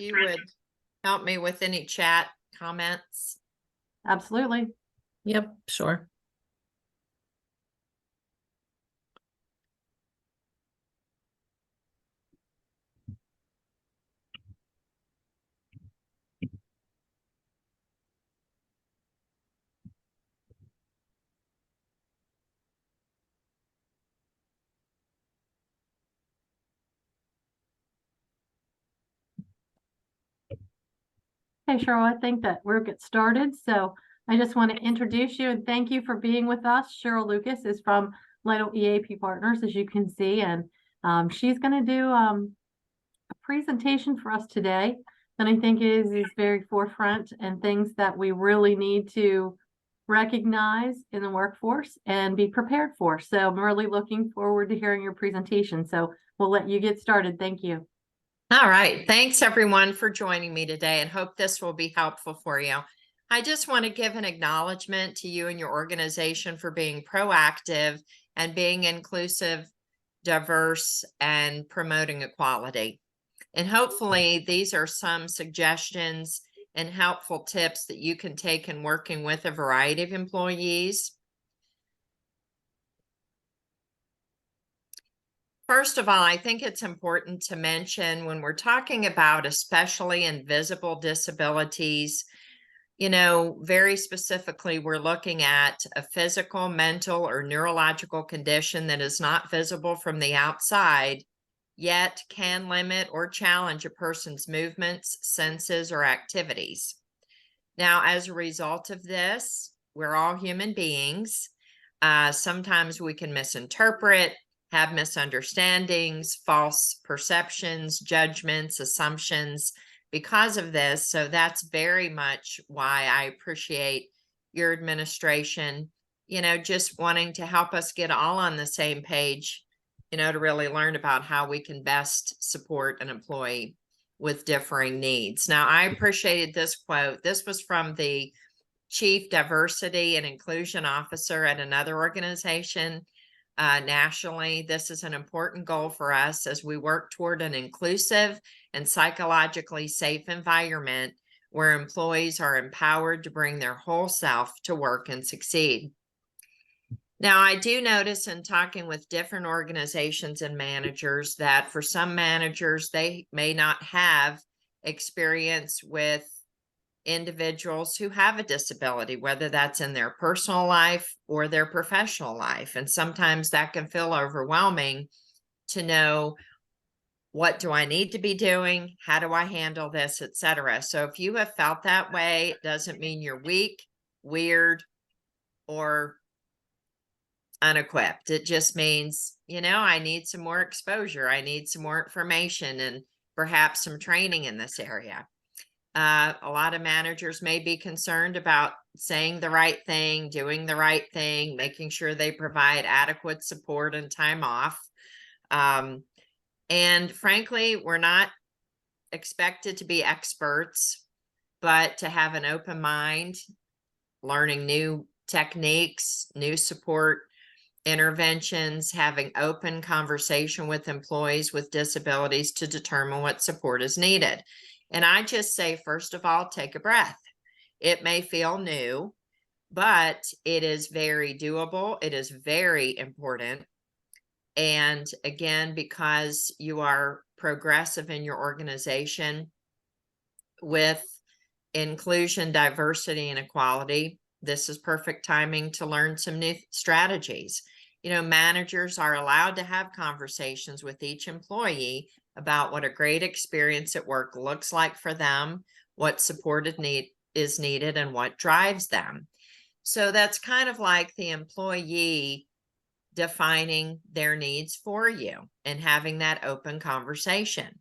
you would help me with any chat comments. Absolutely. Yep, sure. Okay, Cheryl, I think that we'll get started. So I just want to introduce you and thank you for being with us. Cheryl Lucas is from Lytle EAP Partners, as you can see, and she's going to do a presentation for us today that I think is very forefront and things that we really need to recognize in the workforce and be prepared for. So I'm really looking forward to hearing your presentation. So we'll let you get started. Thank you. All right. Thanks everyone for joining me today, and hope this will be helpful for you. I just want to give an acknowledgement to you and your organization for being proactive and being inclusive, diverse, and promoting equality. And hopefully these are some suggestions and helpful tips that you can take in working with a variety of employees. First of all, I think it's important to mention when we're talking about especially invisible disabilities, very specifically, we're looking at a physical, mental, or neurological condition that is not visible from the outside, yet can limit or challenge a person's movements, senses, or activities. Now, as a result of this, we're all human beings. Sometimes we can misinterpret, have misunderstandings, false perceptions, judgments, assumptions because of this. So that's very much why I appreciate your administration, just wanting to help us get all on the same page, to really learn about how we can best support an employee with differing needs. Now, I appreciated this quote. This was from the Chief Diversity and Inclusion Officer at another organization. Nationally, this is an important goal for us as we work toward an inclusive and psychologically safe environment where employees are empowered to bring their whole self to work and succeed. Now, I do notice in talking with different organizations and managers that for some managers, they may not have experience with individuals who have a disability, whether that's in their personal life or their professional life. And sometimes that can feel overwhelming to know, what do I need to be doing? How do I handle this, etc. So if you have felt that way, it doesn't mean you're weak, weird, or unequipped. It just means, I need some more exposure. I need some more information and perhaps some training in this area. A lot of managers may be concerned about saying the right thing, doing the right thing, making sure they provide adequate support and time off. And frankly, we're not expected to be experts, but to have an open mind, learning new techniques, new support interventions, having open conversation with employees with disabilities to determine what support is needed. And I just say, first of all, take a breath. It may feel new, but it is very doable. It is very important. And again, because you are progressive in your organization with inclusion, diversity, and equality, this is perfect timing to learn some new strategies. Managers are allowed to have conversations with each employee about what a great experience at work looks like for them, what support is needed, and what drives them. So that's kind of like the employee defining their needs for you and having that open conversation.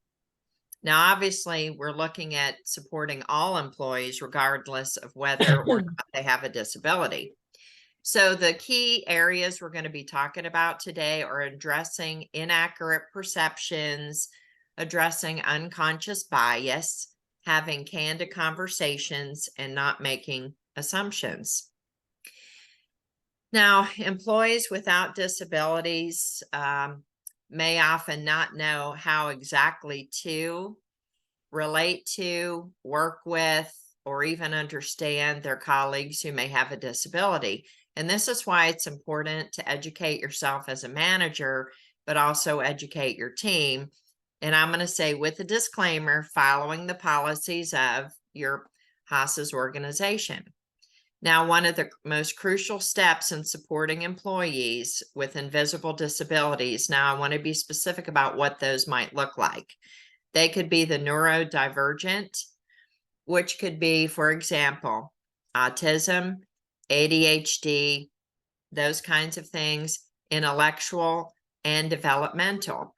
Now, obviously, we're looking at supporting all employees, regardless of whether or not they have a disability. So the key areas we're going to be talking about today are addressing inaccurate perceptions, addressing unconscious bias, having candid conversations, and not making assumptions. Now, employees without disabilities may often not know how exactly to relate to, work with, or even understand their colleagues who may have a disability. And this is why it's important to educate yourself as a manager, but also educate your team. And I'm going to say, with a disclaimer, following the policies of your HASA's organization. Now, one of the most crucial steps in supporting employees with invisible disabilities, now I want to be specific about what those might look like. They could be the neurodivergent, which could be, for example, autism, ADHD, those kinds of things, intellectual and developmental.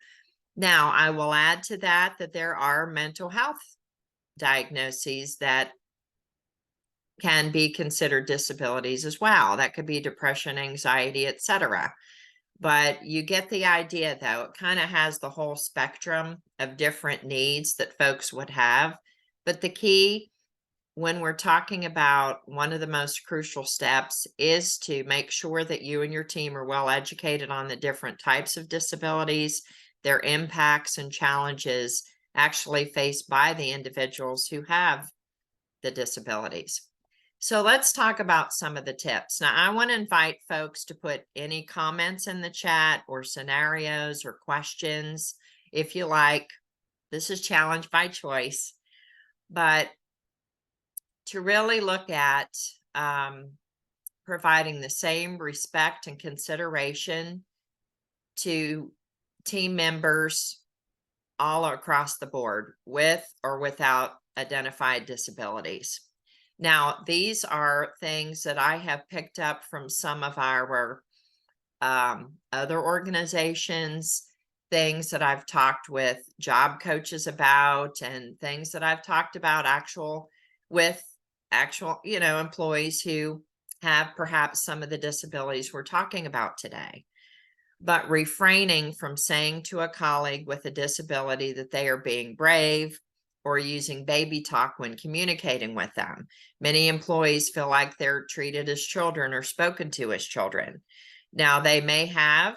Now, I will add to that that there are mental health diagnoses that can be considered disabilities as well. That could be depression, anxiety, etc. But you get the idea, though. It kind of has the whole spectrum of different needs that folks would have. But the key when we're talking about one of the most crucial steps is to make sure that you and your team are well educated on the different types of disabilities, their impacts and challenges actually faced by the individuals who have the disabilities. So let's talk about some of the tips. Now, I want to invite folks to put any comments in the chat or scenarios or questions if you like. This is challenge by choice, but to really look at providing the same respect and consideration to team members all across the board with or without identified disabilities. Now, these are things that I have picked up from some of our other organizations, things that I've talked with job coaches about, and things that I've talked about with actual, employees who have perhaps some of the disabilities we're talking about today. But refraining from saying to a colleague with a disability that they are being brave or using baby talk when communicating with them. Many employees feel like they're treated as children or spoken to as children. Now, they may have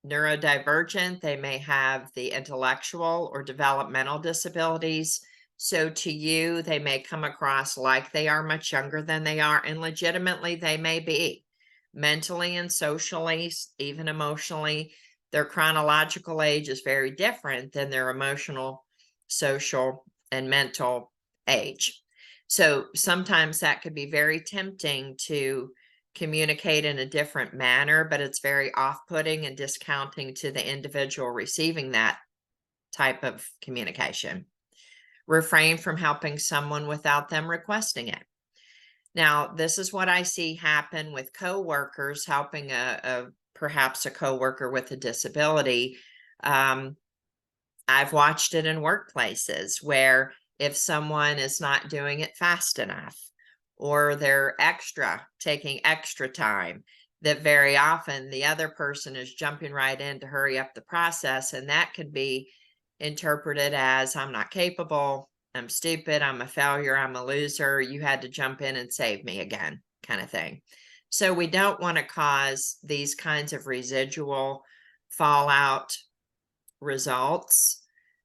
neurodivergent, they may have the intellectual or developmental disabilities. So to you, they may come across like they are much younger than they are, and legitimately they may be. Mentally and socially, even emotionally, their chronological age is very different than their emotional, social, and mental age. So sometimes that could be very tempting to communicate in a different manner, but it's very off-putting and discounting to the individual receiving that type of communication. Refrain from helping someone without them requesting it. Now, this is what I see happen with coworkers helping perhaps a coworker with a disability. I've watched it in workplaces where if someone is not doing it fast enough, or they're taking extra time, that very often the other person is jumping right in to hurry up the process. And that could be interpreted as, I'm not capable, I'm stupid, I'm a failure, I'm a loser, you had to jump in and save me again, kind of thing. So we don't want to cause these kinds of residual fallout results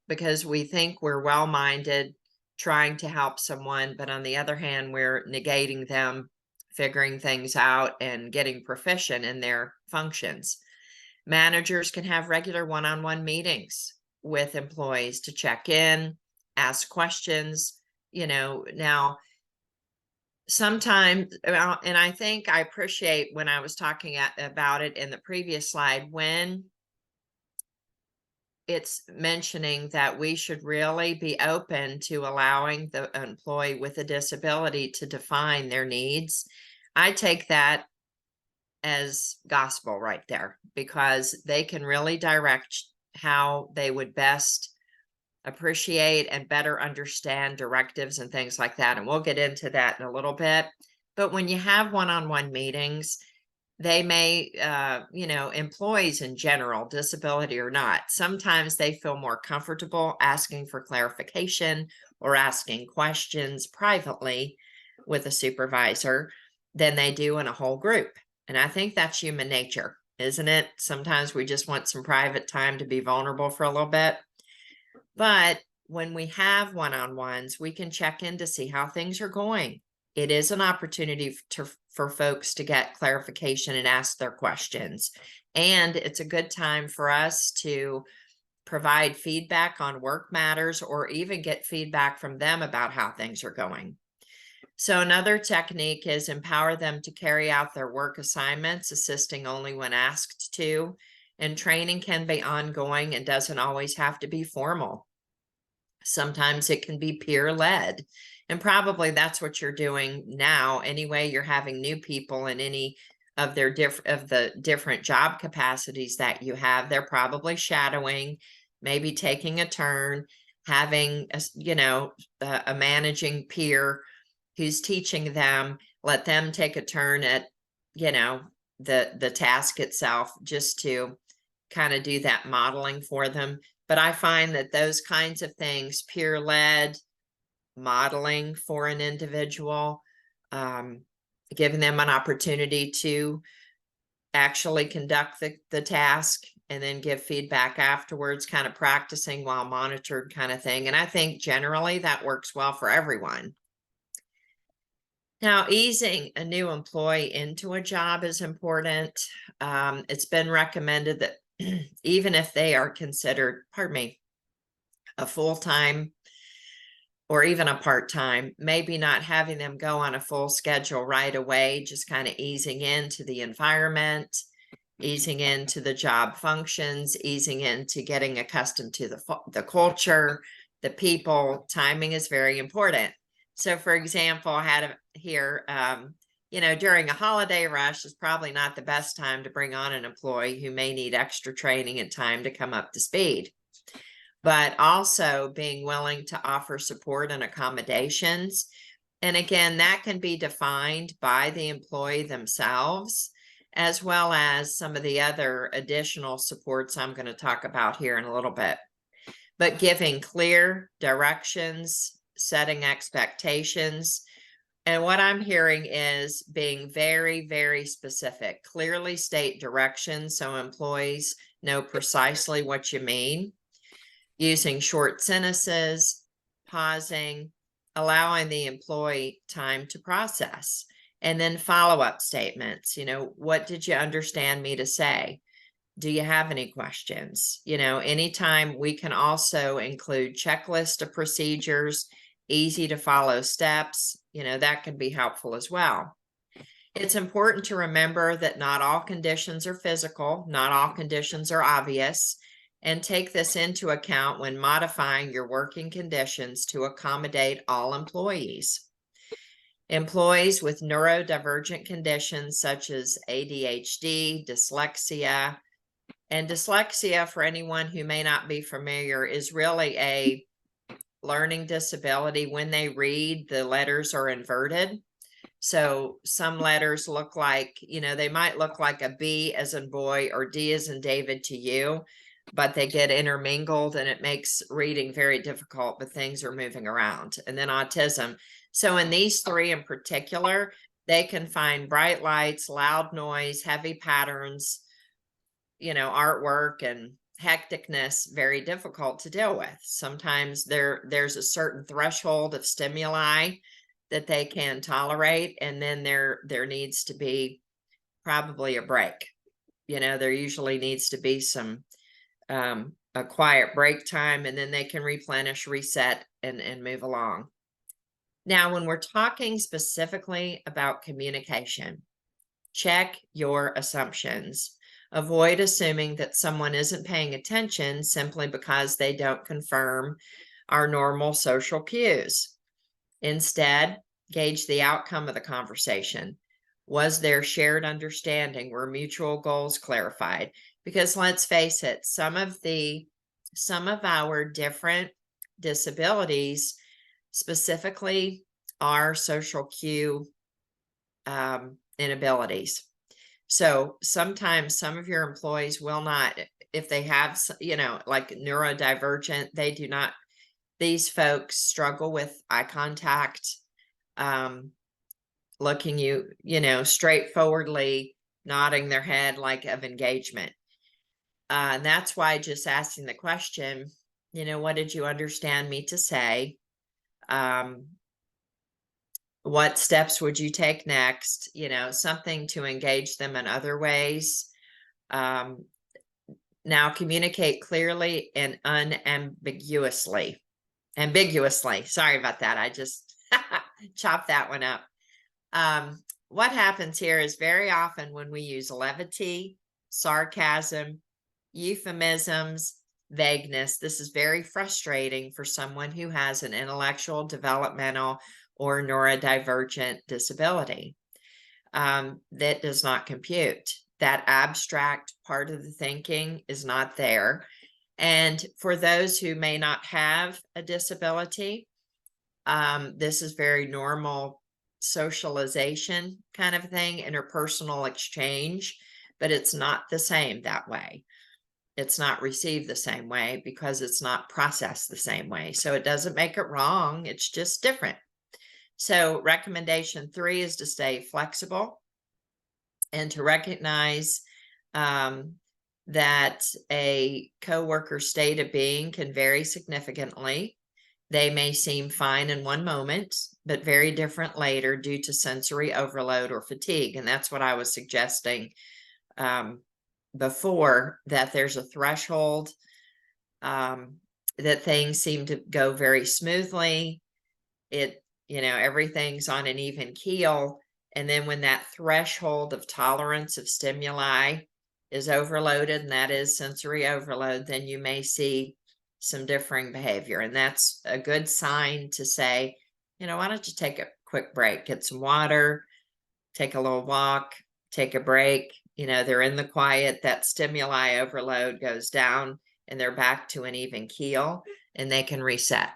because we think we're well-minded trying to help someone, but on the other hand, we're negating them, figuring things out, and getting proficient in their functions. Managers can have regular one-on-one meetings with employees to check in, ask questions, now sometimes, and I think I appreciate when I was talking about it in the previous slide, when it's mentioning that we should really be open to allowing the employee with a disability to define their needs. I take that as gospel right there, because they can really direct how they would best appreciate and better understand directives and things like that. And we'll get into that in a little bit. But when you have one-on-one meetings, they may, employees in general, disability or not, sometimes they feel more comfortable asking for clarification or asking questions privately with a supervisor than they do in a whole group. And I think that's human nature, isn't it? Sometimes we just want some private time to be vulnerable for a little bit. But when we have one-on-ones, we can check in to see how things are going. It is an opportunity for folks to get clarification and ask their questions. And it's a good time for us to provide feedback on work matters or even get feedback from them about how things are going. So another technique is empower them to carry out their work assignments, assisting only when asked to. And training can be ongoing and doesn't always have to be formal. Sometimes it can be peer-led. And probably that's what you're doing now. Anyway, you're having new people in any of the different job capacities that you have. They're probably shadowing, maybe taking a turn, having a managing peer who's teaching them, let them take a turn at, the task itself, just to kind of do that modeling for them. But I find that those kinds of things, peer-led, modeling for an individual, giving them an opportunity to actually conduct the task and then give feedback afterwards, kind of practicing while monitored kind of thing. And I think generally that works well for everyone. Now, easing a new employee into a job is important. It's been recommended that even if they are considered, a full-time or even a part-time, maybe not having them go on a full schedule right away, just kind of easing into the environment, easing into the job functions, easing into getting accustomed to the culture, the people. Timing is very important. So for example, I had here, during a holiday rush is probably not the best time to bring on an employee who may need extra training and time to come up to speed. But also being willing to offer support and accommodations. And again, that can be defined by the employee themselves, as well as some of the other additional supports I'm going to talk about here in a little bit. But giving clear directions, setting expectations. And what I'm hearing is being very, very specific. Clearly state directions so employees know precisely what you mean. Using short sentences, pausing, allowing the employee time to process, and then follow-up statements. What did you understand me to say? Do you have any questions? Anytime. We can also include checklist of procedures, easy to follow steps, that can be helpful as well. It's important to remember that not all conditions are physical, not all conditions are obvious, and take this into account when modifying your working conditions to accommodate all employees. Employees with neurodivergent conditions such as ADHD, dyslexia, and dyslexia, for anyone who may not be familiar, is really a learning disability. When they read, the letters are inverted. So some letters look like, they might look like a B as in boy or D as in David to you, but they get intermingled and it makes reading very difficult, but things are moving around. And then autism. So in these three in particular, they can find bright lights, loud noise, heavy patterns, artwork and hecticness very difficult to deal with. Sometimes there's a certain threshold of stimuli that they can tolerate, and then there needs to be probably a break. There usually needs to be some a quiet break time, and then they can replenish, reset, and move along. Now, when we're talking specifically about communication, check your assumptions. Avoid assuming that someone isn't paying attention simply because they don't confirm our normal social cues. Instead, gauge the outcome of the conversation. Was there shared understanding? Were mutual goals clarified? Because let's face it, some of our different disabilities specifically are social cue inabilities. So sometimes some of your employees will not, if they have, like neurodivergent, they do not, these folks struggle with eye contact, looking straightforwardly, nodding their head like of engagement. And that's why just asking the question, What did you understand me to say? What steps would you take next? Something to engage them in other ways. Now communicate clearly and unambiguously. Ambiguously. Sorry about that. I just chopped that one up. What happens here is very often when we use levity, sarcasm, euphemisms, vagueness, this is very frustrating for someone who has an intellectual, developmental, or neurodivergent disability. That does not compute. That abstract part of the thinking is not there. And for those who may not have a disability, this is very normal socialization kind of thing, interpersonal exchange, but it's not the same that way. It's not received the same way because it's not processed the same way. So it doesn't make it wrong. It's just different. So recommendation 3 is to stay flexible and to recognize that a coworker's state of being can vary significantly. They may seem fine in one moment, but very different later due to sensory overload or fatigue. And that's what I was suggesting before, that there's a threshold, that things seem to go very smoothly. Everything's on an even keel. And then when that threshold of tolerance of stimuli is overloaded, and that is sensory overload, then you may see some differing behavior. And that's a good sign to say, why don't you take a quick break, get some water, take a little walk, take a break. They're in the quiet, that stimuli overload goes down and they're back to an even keel and they can reset.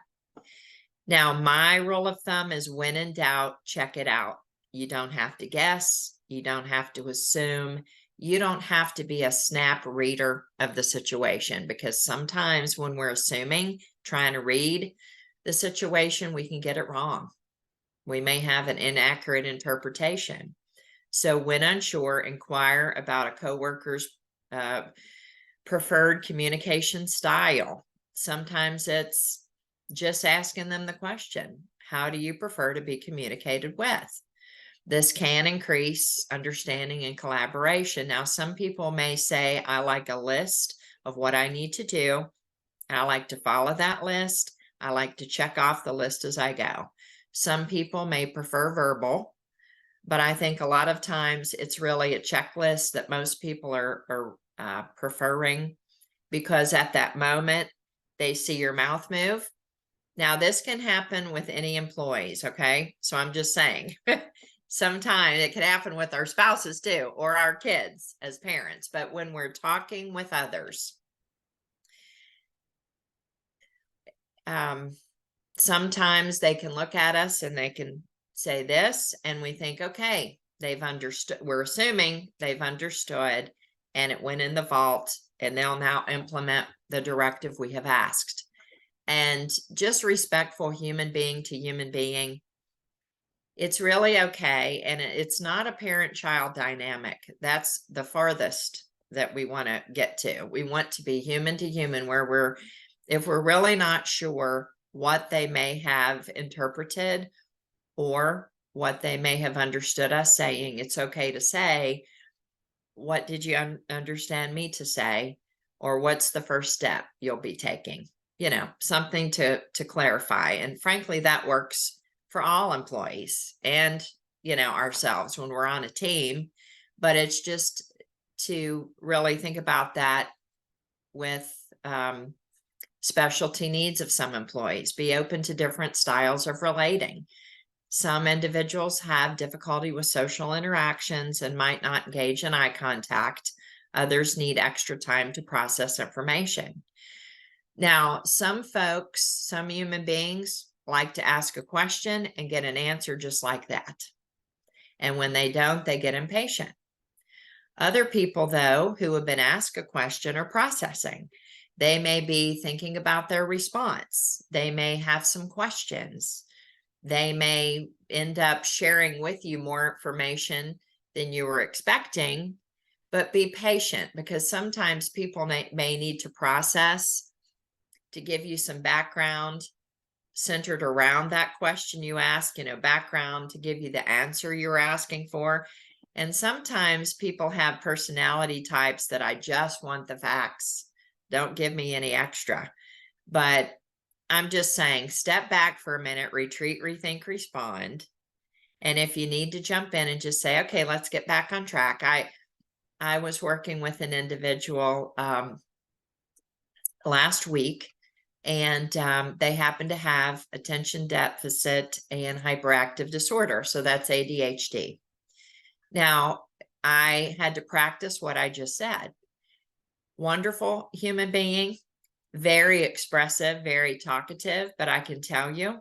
Now, my rule of thumb is when in doubt, check it out. You don't have to guess. You don't have to assume. You don't have to be a snap reader of the situation, because sometimes when we're assuming, trying to read the situation, we can get it wrong. We may have an inaccurate interpretation. So when unsure, inquire about a coworker's preferred communication style. Sometimes it's just asking them the question, how do you prefer to be communicated with? This can increase understanding and collaboration. Now, some people may say, I like a list of what I need to do. I like to follow that list. I like to check off the list as I go. Some people may prefer verbal, but I think a lot of times it's really a checklist that most people are preferring, because at that moment they see your mouth move. Now, this can happen with any employees, okay? So I'm just saying, sometimes it could happen with our spouses too, or our kids as parents. But when we're talking with others, sometimes they can look at us and they can say this, and we think, okay, they've understood. We're assuming they've understood, and it went in the vault, and they'll now implement the directive we have asked. And just respectful human being to human being, it's really okay. And it's not a parent-child dynamic. That's the farthest that we want to get to. We want to be human to human, where if we're really not sure what they may have interpreted or what they may have understood us saying, it's okay to say, what did you understand me to say? Or what's the first step you'll be taking? Something to clarify. And frankly, that works for all employees and, ourselves when we're on a team. But it's just to really think about that with specialty needs of some employees. Be open to different styles of relating. Some individuals have difficulty with social interactions and might not engage in eye contact. Others need extra time to process information. Now, some folks, some human beings like to ask a question and get an answer just like that. And when they don't, they get impatient. Other people, though, who have been asked a question are processing. They may be thinking about their response. They may have some questions. They may end up sharing with you more information than you were expecting, but be patient, because sometimes people may need to process to give you some background centered around that question you ask, background to give you the answer you're asking for. And sometimes people have personality types that I just want the facts. Don't give me any extra. But I'm just saying, step back for a minute, retreat, rethink, respond. And if you need to jump in and just say, okay, let's get back on track. I was working with an individual last week, and they happen to have attention deficit and hyperactive disorder. So that's ADHD. Now, I had to practice what I just said. Wonderful human being, very expressive, very talkative, but I can tell you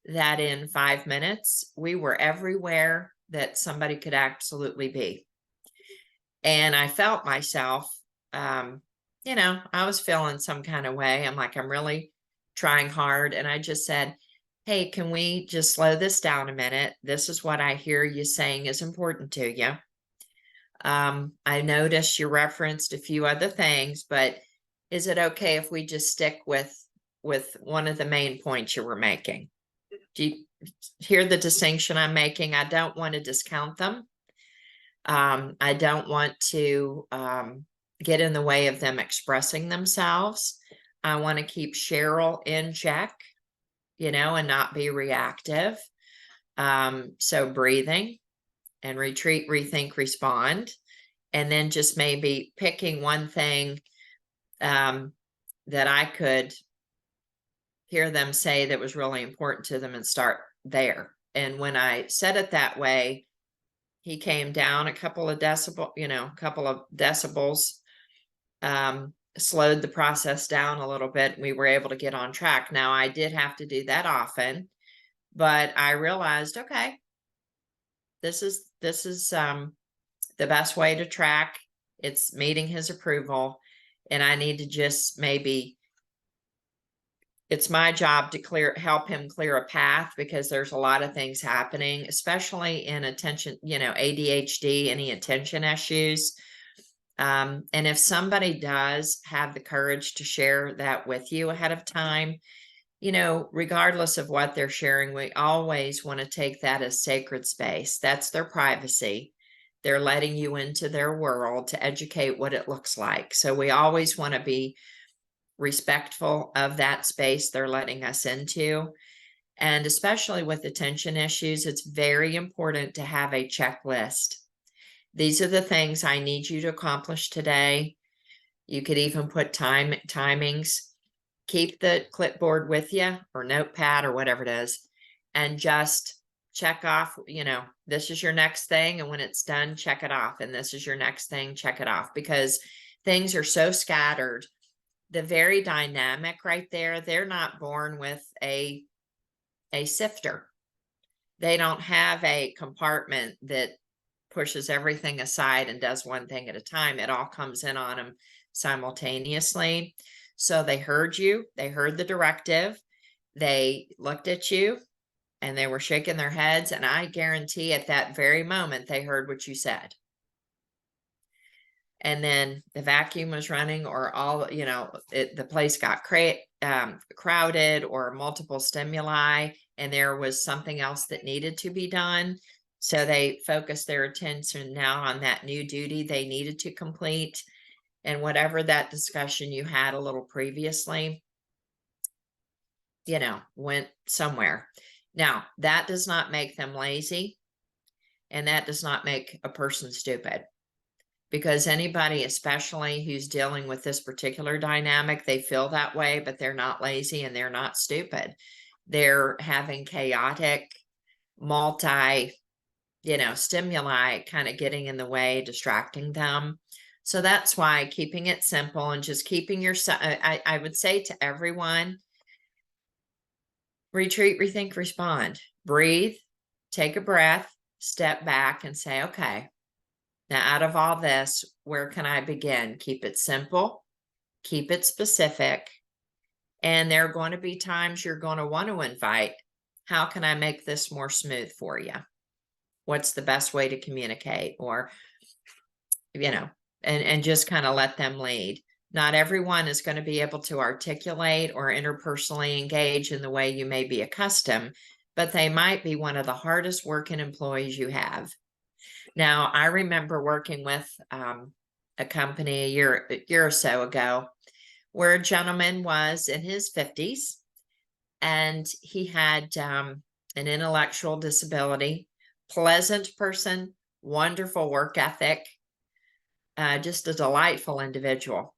that in 5 minutes, we were everywhere that somebody could absolutely be. And I felt myself, I was feeling some kind of way. I'm like, I'm really trying hard. And I just said, hey, can we just slow this down a minute? This is what I hear you saying is important to you. I noticed you referenced a few other things, but is it okay if we just stick with one of the main points you were making? Do you hear the distinction I'm making? I don't want to discount them. I don't want to get in the way of them expressing themselves. I want to keep Cheryl in check, and not be reactive. So breathing and retreat, rethink, respond. And then just maybe picking one thing that I could hear them say that was really important to them and start there. And when I said it that way, he came down a couple of decibels, slowed the process down a little bit, and we were able to get on track. Now, I did have to do that often, but I realized, okay, this is the best way to track. It's meeting his approval, and I need to just maybe, it's my job to help him clear a path, because there's a lot of things happening, especially in attention, ADHD, any attention issues. And if somebody does have the courage to share that with you ahead of time, regardless of what they're sharing, we always want to take that as sacred space. That's their privacy. They're letting you into their world to educate what it looks like. So we always want to be respectful of that space they're letting us into. And especially with attention issues, it's very important to have a checklist. These are the things I need you to accomplish today. You could even put timings. Keep the clipboard with you, or notepad, or whatever it is, and just check off, this is your next thing. And when it's done, check it off. And this is your next thing, check it off, because things are so scattered. The very dynamic right there, they're not born with a sifter. They don't have a compartment that pushes everything aside and does one thing at a time. It all comes in on them simultaneously. So they heard you, they heard the directive, they looked at you, and they were shaking their heads. And I guarantee at that very moment, they heard what you said. And then the vacuum was running, or all, the place got crowded, or multiple stimuli, and there was something else that needed to be done. So they focused their attention now on that new duty they needed to complete. And whatever that discussion you had a little previously, went somewhere. Now, that does not make them lazy, and that does not make a person stupid. Because anybody, especially who's dealing with this particular dynamic, they feel that way, but they're not lazy and they're not stupid. They're having chaotic, stimuli kind of getting in the way, distracting them. So that's why keeping it simple and just keeping yourself, I would say to everyone, retreat, rethink, respond, breathe, take a breath, step back and say, okay, now out of all this, where can I begin? Keep it simple, keep it specific. And there are going to be times you're going to want to invite, how can I make this more smooth for you? What's the best way to communicate? Or, and just kind of let them lead. Not everyone is going to be able to articulate or interpersonally engage in the way you may be accustomed, but they might be one of the hardest working employees you have. Now, I remember working with a company a year or so ago where a gentleman was in his 50s and he had an intellectual disability, pleasant person, wonderful work ethic, just a delightful individual.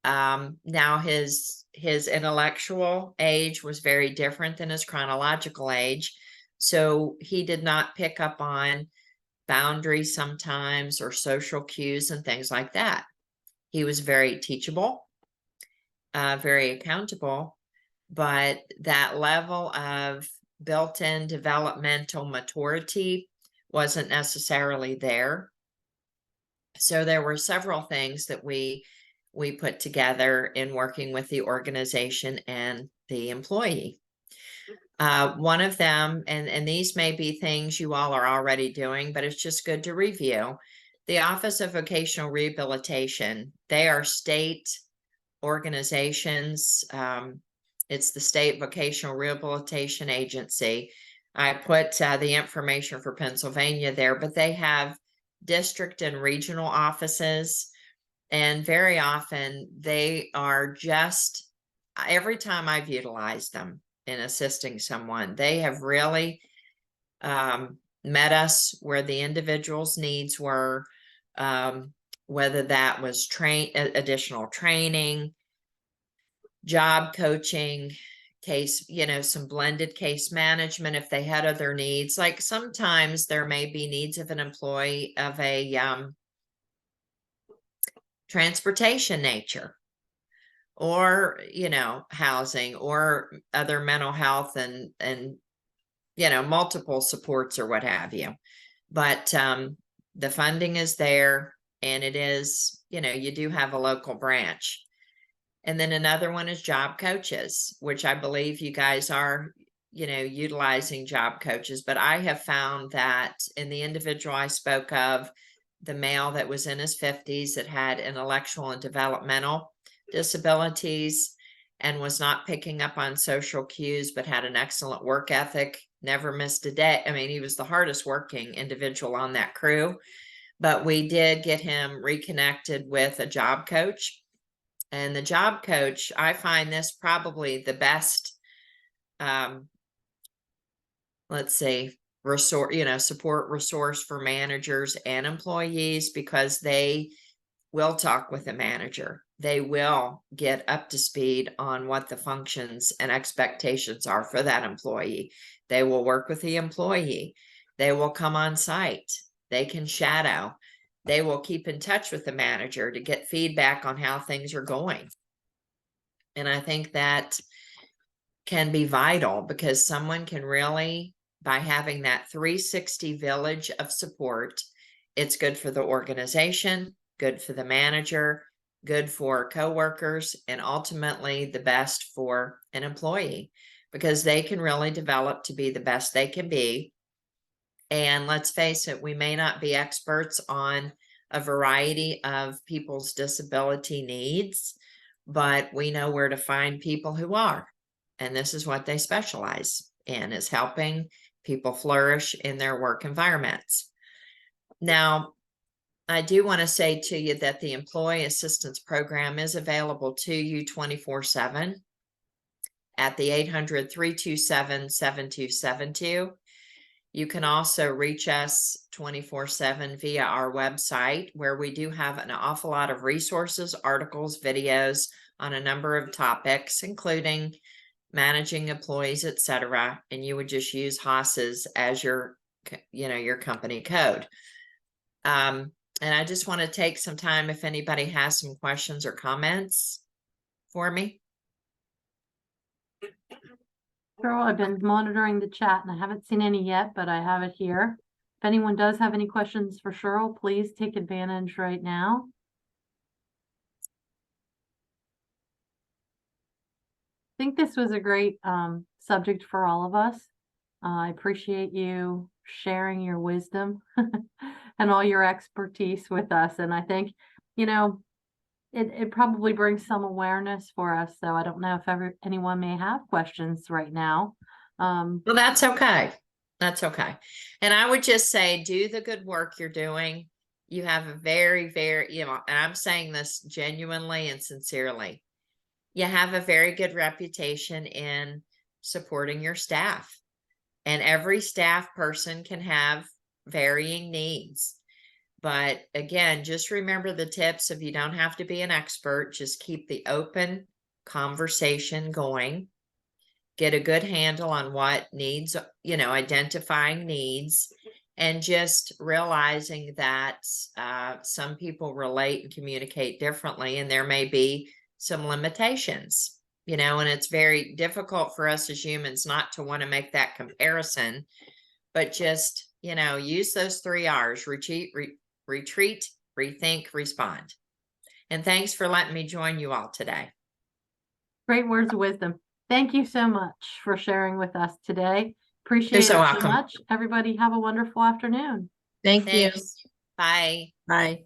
Now his intellectual age was very different than his chronological age. So he did not pick up on boundaries sometimes or social cues and things like that. He was very teachable, very accountable, but that level of built-in developmental maturity wasn't necessarily there. So there were several things that we put together in working with the organization and the employee. One of them, and these may be things you all are already doing, but it's just good to review. The Office of Vocational Rehabilitation, they are state organizations. It's the State Vocational Rehabilitation Agency. I put the information for Pennsylvania there, but they have district and regional offices. And very often they are just, every time I've utilized them in assisting someone, they have really met us where the individual's needs were, whether that was additional training, job coaching, case, some blended case management if they had other needs. Like sometimes there may be needs of an employee of a transportation nature, or housing, or other mental health and multiple supports or what have you. But the funding is there, and it is, you do have a local branch. And then another one is job coaches, which I believe you guys are utilizing job coaches. But I have found that in the individual I spoke of, the male that was in his 50s that had intellectual and developmental disabilities and was not picking up on social cues, but had an excellent work ethic, never missed a day. I mean, he was the hardest working individual on that crew, but we did get him reconnected with a job coach. And the job coach, I find this probably the best, let's say, support resource for managers and employees, because they will talk with the manager. They will get up to speed on what the functions and expectations are for that employee. They will work with the employee. They will come on site. They can shadow. They will keep in touch with the manager to get feedback on how things are going. And I think that can be vital, because someone can really, by having that 360 village of support, it's good for the organization, good for the manager, good for coworkers, and ultimately the best for an employee, because they can really develop to be the best they can be. And let's face it, we may not be experts on a variety of people's disability needs, but we know where to find people who are. And this is what they specialize in, is helping people flourish in their work environments. Now, I do want to say to you that the Employee Assistance Program is available to you 24/7 at the 800-327-7272. You can also reach us 24/7 via our website, where we do have an awful lot of resources, articles, videos on a number of topics, including managing employees, etc. And you would just use HOSS as your company code. And I just want to take some time if anybody has some questions or comments for me. Cheryl, I've been monitoring the chat and I haven't seen any yet, but I have it here. If anyone does have any questions for Cheryl, please take advantage right now. I think this was a great subject for all of us. I appreciate you sharing your wisdom and all your expertise with us. And I think, it probably brings some awareness for us. So I don't know if anyone may have questions right now. Well, that's okay. That's okay. And I would just say, do the good work you're doing. You have a very, very, and I'm saying this genuinely and sincerely. You have a very good reputation in supporting your staff. And every staff person can have varying needs. But again, just remember the tips of you don't have to be an expert, just keep the open conversation going. Get a good handle on what needs, identifying needs, and just realizing that some people relate and communicate differently, and there may be some limitations, and it's very difficult for us as humans not to want to make that comparison, but just, use those 3 R's: retreat, rethink, respond. And thanks for letting me join you all today. Great words of wisdom. Thank you so much for sharing with us today. Appreciate You're it so so welcome. much. Everybody have a wonderful afternoon. Thank you. Thanks. Bye. Bye.